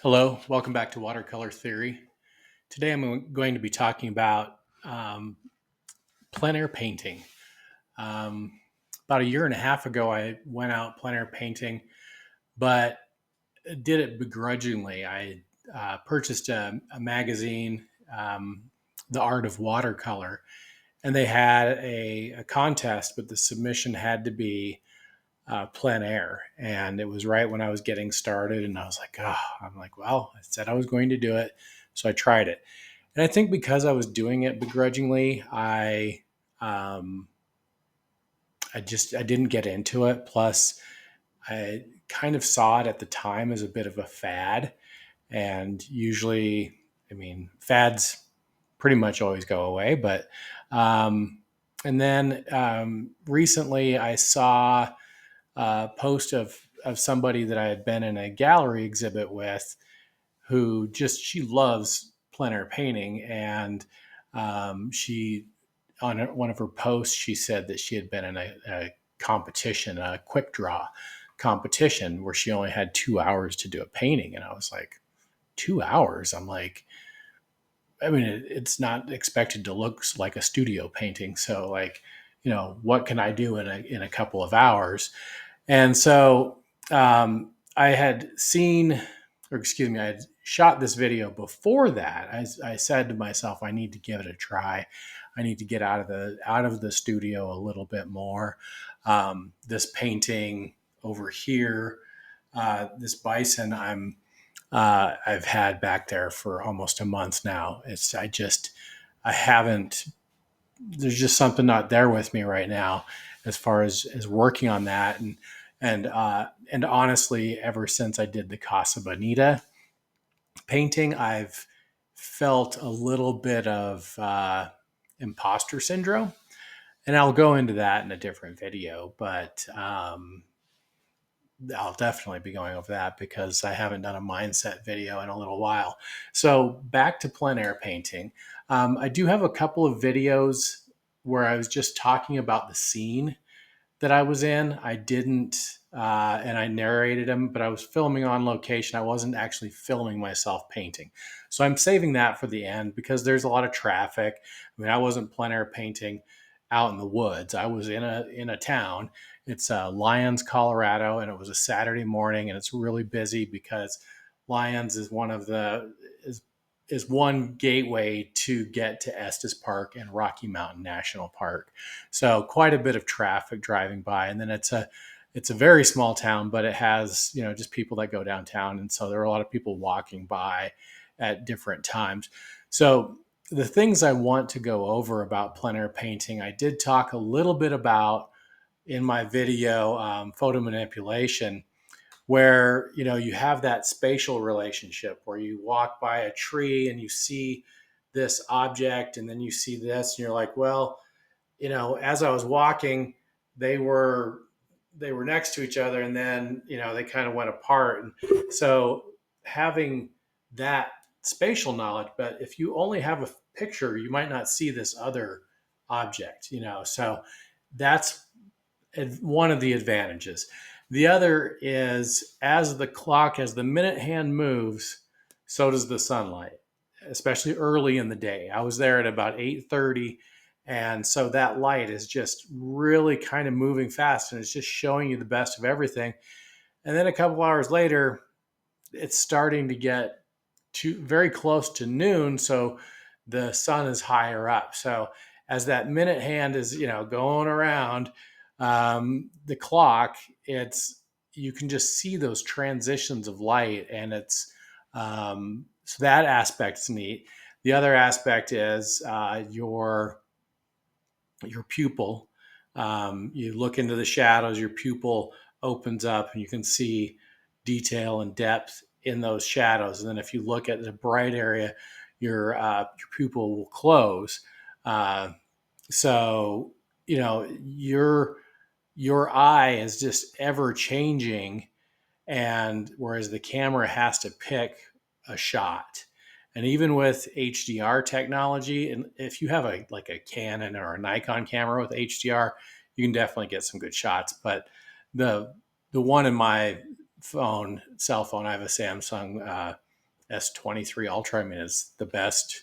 Hello, welcome back to Watercolor Theory. Today I'm going to be talking about um, plein air painting. Um, about a year and a half ago, I went out plein air painting, but did it begrudgingly. I purchased a magazine, The Art of Watercolor, and they had a contest, but the submission had to be plein air. And it was right when I was getting started, and I was like, oh, I'm like, well, I said I was going to do it. So I tried it. And I think because I was doing it begrudgingly, um, I didn't get into it. Plus, I kind of saw it at the time as a bit of a fad, and usually, I mean, fads pretty much always go away. But and then recently, I saw a post of somebody that I had been in a gallery exhibit with who just she loves plein air painting, and she on one of her posts she said that she had been in a competition, a quick draw competition, where she only had 2 hours to do a painting, and I was like, 2 hours? I'm like, I mean, it's not expected to look like a studio painting, so like, what can I do in a couple of hours? And so I had seen, or excuse me, I had shot this video before that. I said to myself, I need to give it a try. I need to get out of the studio a little bit more. This painting over here, this bison, I've had back there for almost a month now. I haven't. There's just something not there with me right now, as far as working on that, and honestly, ever since I did the Casa Bonita painting, I've felt a little bit of imposter syndrome, and I'll go into that in a different video. But I'll definitely be going over that because I haven't done a mindset video in a little while. So back to plein air painting. I do have a couple of videos where I was just talking about the scene that I was in. I didn't, and I narrated them, but I was filming on location. I wasn't actually filming myself painting. So I'm saving that for the end because there's a lot of traffic. I mean, I wasn't plein air painting out in the woods. I was in a town. It's Lyons, Colorado, and it was a Saturday morning, and it's really busy because Lyons is is one gateway to get to Estes Park and Rocky Mountain National Park. So quite a bit of traffic driving by, and then it's a very small town, but it has just people that go downtown, and so there are a lot of people walking by at different times. So the things I want to go over about plein air painting, I did talk a little bit about in my video, photo manipulation, where you have that spatial relationship where you walk by a tree and you see this object, and then you see this, and you're like, well, as I was walking, they were they were next to each other, and then they kind of went apart. And so having that spatial knowledge, but if you only have a picture, you might not see this other object. So that's one of the advantages. The other is, as the minute hand moves, so does the sunlight, especially early in the day. I was there at about 8:30, and so that light is just really kind of moving fast, and it's just showing you the best of everything. And then a couple hours later, it's starting to get to very close to noon, so the sun is higher up. So as that minute hand is going around the clock, it's you can just see those transitions of light, and it's so that aspect's neat. The other aspect is your pupil. You look into the shadows, your pupil opens up, and you can see detail and depth in those shadows. And then if you look at the bright area, your pupil will close. So your eye is just ever changing, and whereas the camera has to pick a shot. And even with HDR technology, and if you have a Canon or a Nikon camera with HDR, you can definitely get some good shots. But the one in my cell phone, I have a Samsung S23 Ultra. I mean, it's the best.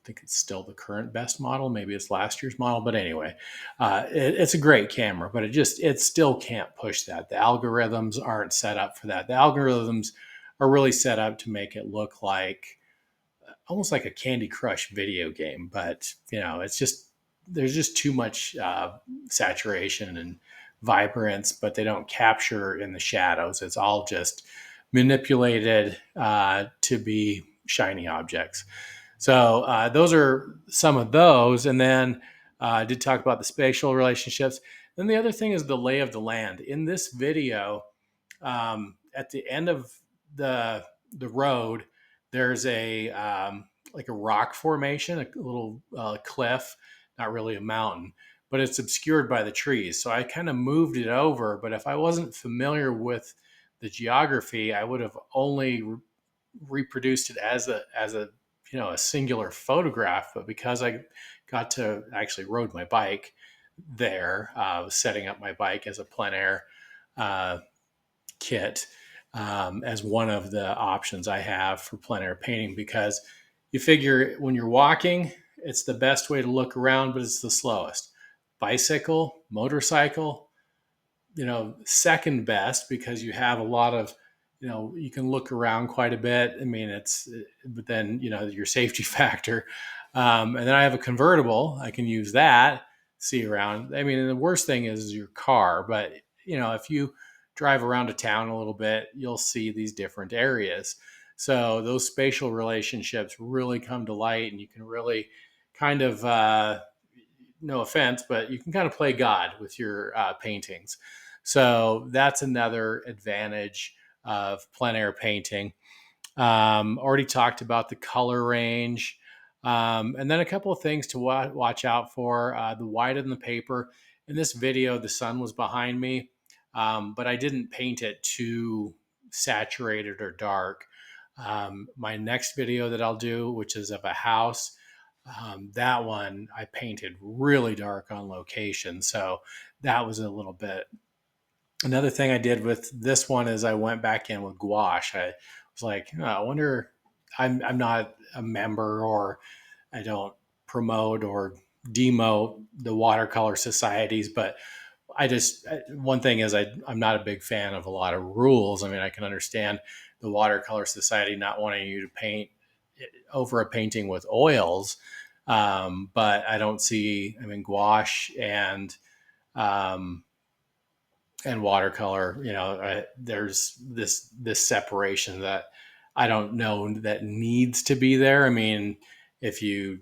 I think it's still the current best model. Maybe it's last year's model, but anyway, it's a great camera, but it still can't push that. The algorithms aren't set up for that. The algorithms are really set up to make it look like almost like a Candy Crush video game, but it's just there's just too much saturation and vibrance, but they don't capture in the shadows. It's all just manipulated to be shiny objects. So those are some of those. And then I did talk about the spatial relationships. Then the other thing is the lay of the land. In this video, at the end of the road, there's a like a rock formation, a little cliff, not really a mountain, but it's obscured by the trees. So I kind of moved it over. But if I wasn't familiar with the geography, I would have only reproduced it as a singular photograph. But because I got to actually rode my bike there, I was setting up my bike as a plein air kit as one of the options I have for plein air painting, because you figure when you're walking, it's the best way to look around, but it's the slowest. Bicycle, motorcycle, second best, because you have a lot of, you can look around quite a bit. I mean, but then, your safety factor. And then I have a convertible. I can use that, see around. I mean, the worst thing is your car, but if you drive around a town a little bit, you'll see these different areas. So those spatial relationships really come to light, and you can really kind of, no offense, but you can kind of play God with your paintings. So that's another advantage of plein air painting. Already talked about the color range. And then a couple of things to watch out for. The white in the paper. In this video, the sun was behind me, but I didn't paint it too saturated or dark. My next video that I'll do, which is of a house, that one I painted really dark on location. So that was a little bit. Another thing I did with this one is I went back in with gouache. I was like, I wonder, I'm not a member, or I don't promote or demote the watercolor societies, but one thing is I'm not a big fan of a lot of rules. I mean, I can understand the Watercolor Society not wanting you to paint over a painting with oils, but I don't see, gouache and watercolor, there's this separation that I don't know that needs to be there. I mean, if you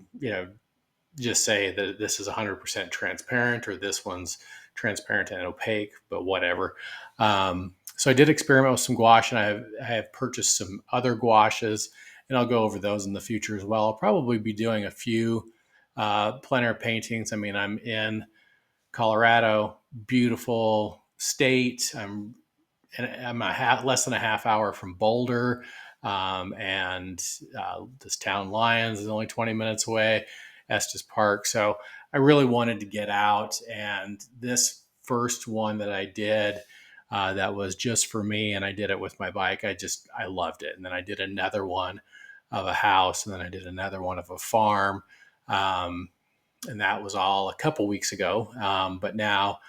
just say that this is 100% transparent, or this one's transparent and opaque, but whatever. So I did experiment with some gouache, and I have purchased some other gouaches, and I'll go over those in the future as well. I'll probably be doing a few plein air paintings. I mean, I'm in Colorado, beautiful state. I'm less than a half hour from Boulder, and this town Lyons is only 20 minutes away, Estes Park. So I really wanted to get out, and this first one that I did, that was just for me, and I did it with my bike. I loved it. And then I did another one of a house, and then I did another one of a farm. And that was all a couple weeks ago. But now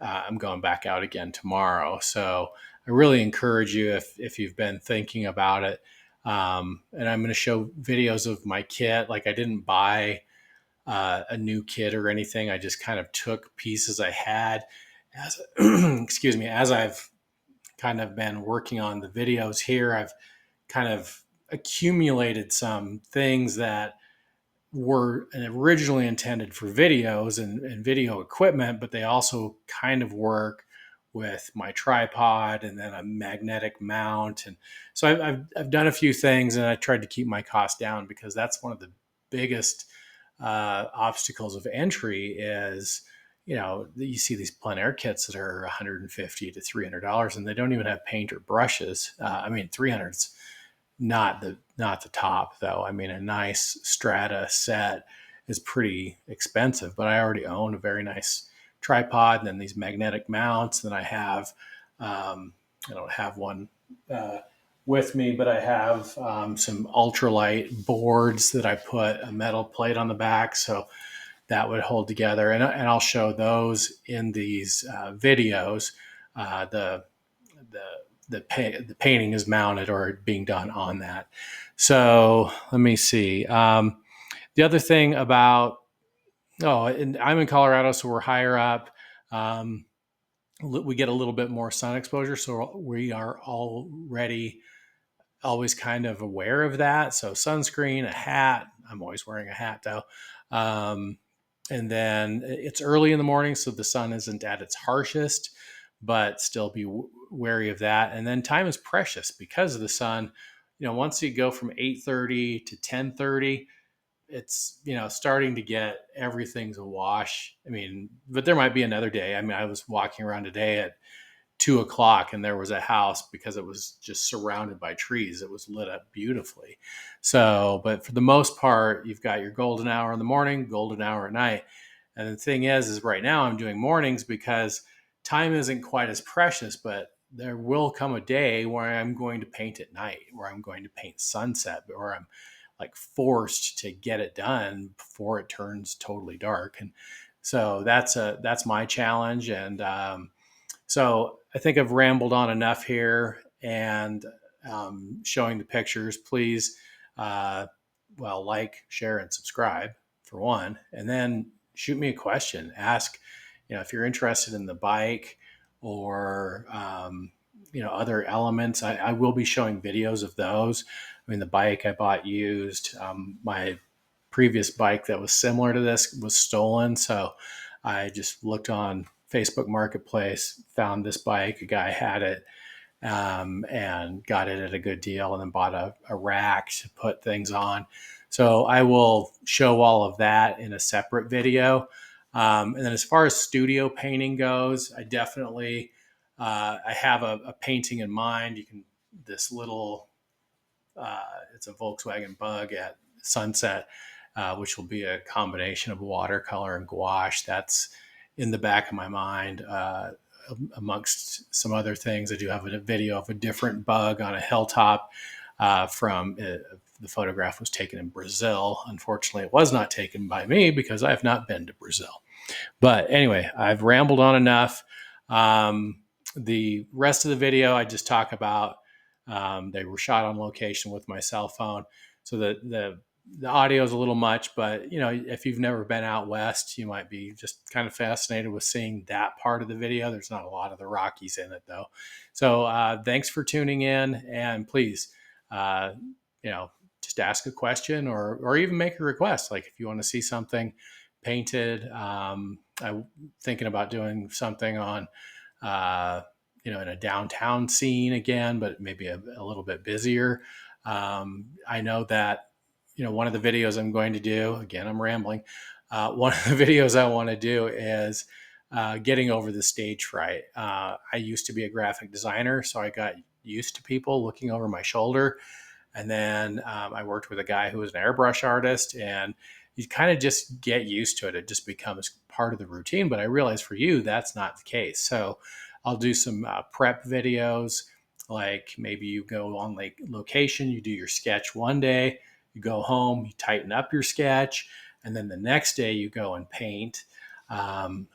I'm going back out again tomorrow. So I really encourage you, if you've been thinking about it. And I'm going to show videos of my kit. Like, I didn't buy a new kit or anything. I just kind of took pieces I had as excuse me, as I've kind of been working on the videos here. I've kind of accumulated some things that were originally intended for videos and video equipment, but they also kind of work with my tripod and then a magnetic mount. And so I've done a few things, and I tried to keep my costs down, because that's one of the biggest obstacles of entry is, you see these plein air kits that are $150 to $300, and they don't even have paint or brushes. 300's not the top, though. I mean, a nice Strata set is pretty expensive, but I already own a very nice tripod, and then these magnetic mounts. Then I don't have one with me, but I have some ultralight boards that I put a metal plate on the back, so that would hold together. And I'll show those in these videos. The the painting is mounted or being done on that. So let me see. The other thing about and I'm in Colorado, so we're higher up. Um, we get a little bit more sun exposure, so we are already always kind of aware of that. So sunscreen, a hat. I'm always wearing a hat though. And then it's early in the morning, so the sun isn't at its harshest, but still be wary of that. And then time is precious because of the sun. Once you go from 8:30 to 10:30, it's starting to get everything's a wash. I mean, but there might be another day. I mean, I was walking around today at 2 o'clock and there was a house because it was just surrounded by trees. It was lit up beautifully. So, but for the most part, you've got your golden hour in the morning, golden hour at night. And the thing is right now I'm doing mornings because time isn't quite as precious, but there will come a day where I'm going to paint at night, where I'm going to paint sunset, or I'm like forced to get it done before it turns totally dark. And so that's my challenge. And so I think I've rambled on enough here and showing the pictures. Please, like, share, and subscribe for one, and then shoot me a question. Ask, if you're interested in the bike or other elements. I will be showing videos of those. I mean, the bike I bought used. My previous bike that was similar to this was stolen, so I just looked on Facebook Marketplace, found this bike. A guy had it and got it at a good deal, and then bought a rack to put things on. So I will show all of that in a separate video. And then as far as studio painting goes, I definitely I have a painting in mind. This little it's a Volkswagen Bug at sunset, which will be a combination of watercolor and gouache. That's in the back of my mind. Amongst some other things, I do have a video of a different bug on a hilltop from the photograph was taken in Brazil. Unfortunately, it was not taken by me because I have not been to Brazil. But anyway, I've rambled on enough. The rest of the video, I just talk about they were shot on location with my cell phone. So the audio is a little much, but if you've never been out west, you might be just kind of fascinated with seeing that part of the video. There's not a lot of the Rockies in it though. So thanks for tuning in, and please, just ask a question or even make a request. Like if you want to see something painted, I'm thinking about doing something on, in a downtown scene again, but maybe a little bit busier. I know that, one of the videos I'm going to do, again, I'm rambling. One of the videos I want to do is getting over the stage fright. I used to be a graphic designer, so I got used to people looking over my shoulder. And then I worked with a guy who was an airbrush artist, and you kind of just get used to it. It just becomes part of the routine. But I realize for you, that's not the case. So I'll do some prep videos, like maybe you go on location, you do your sketch one day, you go home, you tighten up your sketch, and then the next day you go and paint,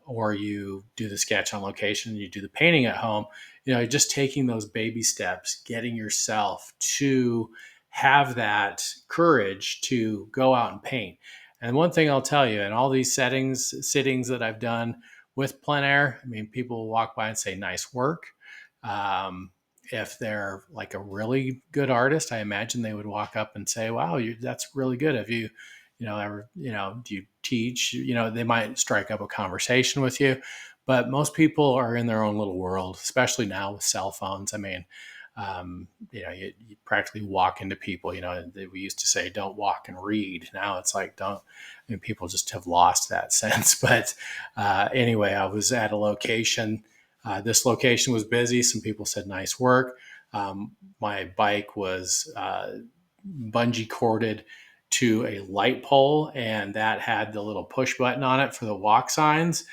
or you do the sketch on location, you do the painting at home. Just taking those baby steps, getting yourself to have that courage to go out and paint. And one thing I'll tell you, in all these sittings that I've done with plein air, I mean, people will walk by and say, "Nice work." If they're like a really good artist, I imagine they would walk up and say, "Wow, that's really good. Have you, ever, do you teach?" They might strike up a conversation with you, but most people are in their own little world, especially now with cell phones. I mean, you practically walk into people. We used to say, "Don't walk and read." Now it's like, don't. I mean, people just have lost that sense. But anyway, I was at a location. This location was busy. Some people said, "Nice work." My bike was bungee corded to a light pole, and that had the little push button on it for the walk signs.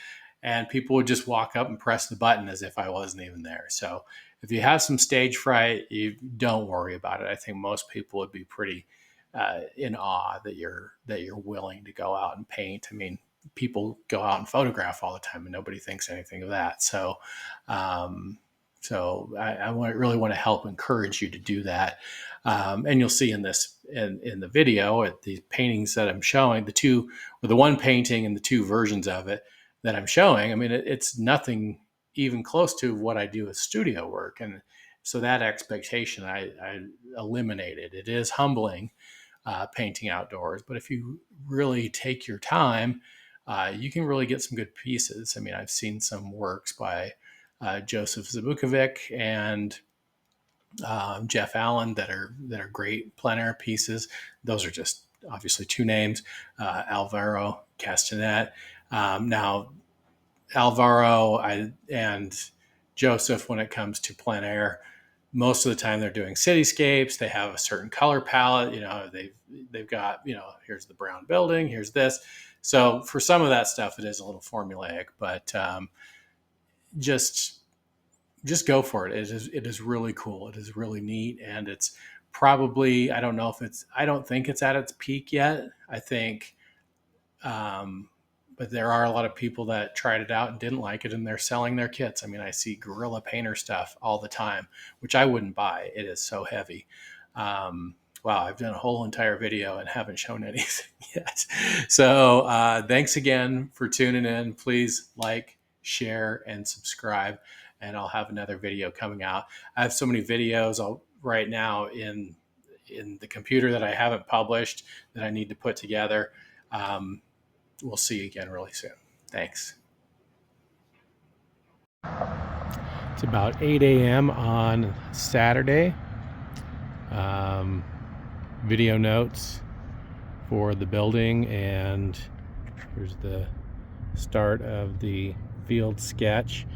And people would just walk up and press the button as if I wasn't even there. So if you have some stage fright, you don't worry about it. I think most people would be pretty in awe that you're willing to go out and paint. I mean, people go out and photograph all the time, and nobody thinks anything of that. So, I really want to help encourage you to do that. And you'll see in the video at the paintings that I'm showing, the one painting and the two versions of it that I'm showing. I mean, it's nothing even close to what I do with studio work, and so that expectation I eliminated. It is humbling painting outdoors, but if you really take your time, you can really get some good pieces. I mean, I've seen some works by Joseph Zabukovic and Jeff Allen that are great plein air pieces. Those are just obviously two names, Alvaro Castanet. Now, Alvaro and Joseph, when it comes to plein air, most of the time they're doing cityscapes. They have a certain color palette. They've got, here's the brown building, here's this. So for some of that stuff, it is a little formulaic, but just go for it. It is really cool. It is really neat, and it's probably, I don't think it's at its peak yet. I think, but there are a lot of people that tried it out and didn't like it, and they're selling their kits. I mean, I see Gorilla Painter stuff all the time, which I wouldn't buy. It is so heavy. Wow, I've done a whole entire video and haven't shown anything yet. So thanks again for tuning in. Please like, share, and subscribe, and I'll have another video coming out. I have so many videos right now in the computer that I haven't published that I need to put together. We'll see you again really soon. Thanks. It's about 8 a.m. on Saturday. Video notes for the building, and here's the start of the field sketch.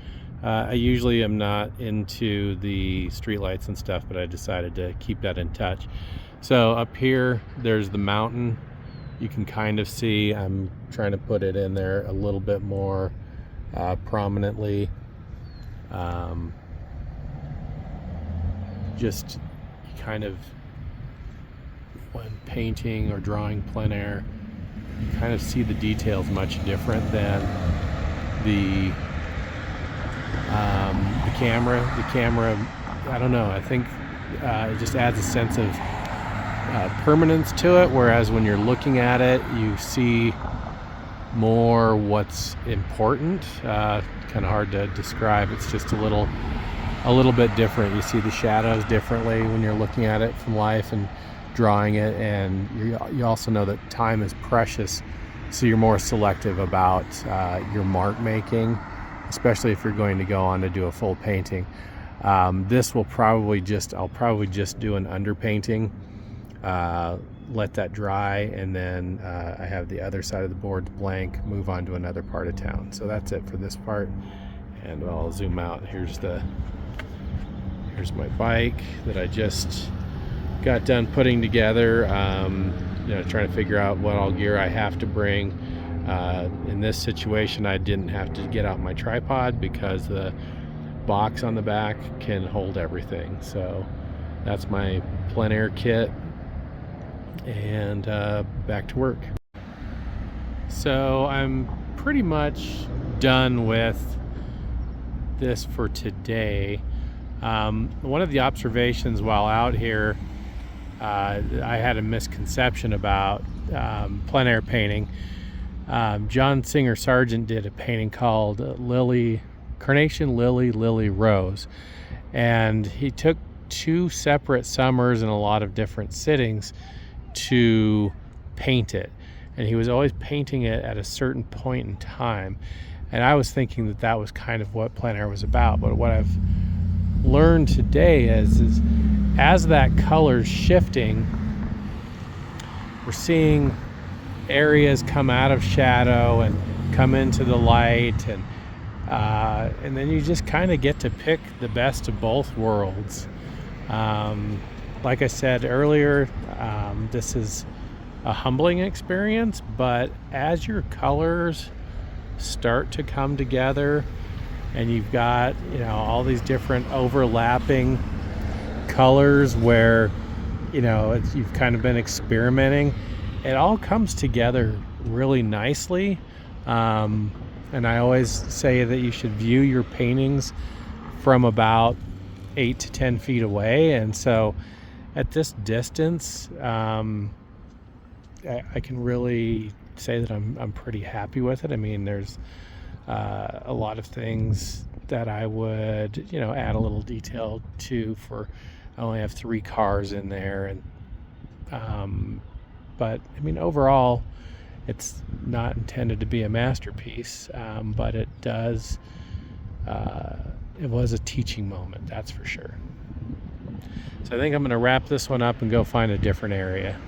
I usually am not into the streetlights and stuff, but I decided to keep that in touch. So up here, there's the mountain. You can kind of see, I'm trying to put it in there a little bit more prominently. Just kind of, when painting or drawing plein air, you kind of see the details much different than the camera. The camera, I don't know, I think it just adds a sense of permanence to it, whereas when you're looking at it, you see more what's important. Kind of hard to describe. It's just a little bit different. You see the shadows differently when you're looking at it from life and drawing it, and you also know that time is precious, so you're more selective about your mark making, especially if you're going to go on to do a full painting. This will I'll probably just do an underpainting, let that dry, and then I have the other side of the board blank, move on to another part of town. So that's it for this part, and I'll zoom out. Here's my bike that I just got done putting together, trying to figure out what all gear I have to bring. In this situation, I didn't have to get out my tripod because the box on the back can hold everything. So that's my plein air kit, and back to work. So I'm pretty much done with this for today. One of the observations while out here, I had a misconception about plein air painting. John Singer Sargent did a painting called Carnation Lily Rose, and he took two separate summers and a lot of different sittings to paint it, and he was always painting it at a certain point in time, and I was thinking that was kind of what plein air was about. But what I've learned today is as that color's shifting, we're seeing areas come out of shadow and come into the light, and then you just kind of get to pick the best of both worlds. Like I said earlier, this is a humbling experience, but as your colors start to come together, and you've got, you know, all these different overlapping colors where, you know, you've kind of been experimenting. It all comes together really nicely. And I always say that you should view your paintings from about 8 to 10 feet away. And so at this distance, I can really say that I'm pretty happy with it. I mean, there's a lot of things that I would, you know, add a little detail to. For I only have 3 cars in there, and but I mean, overall, it's not intended to be a masterpiece, but it does. It was a teaching moment, that's for sure. So I think I'm going to wrap this one up and go find a different area.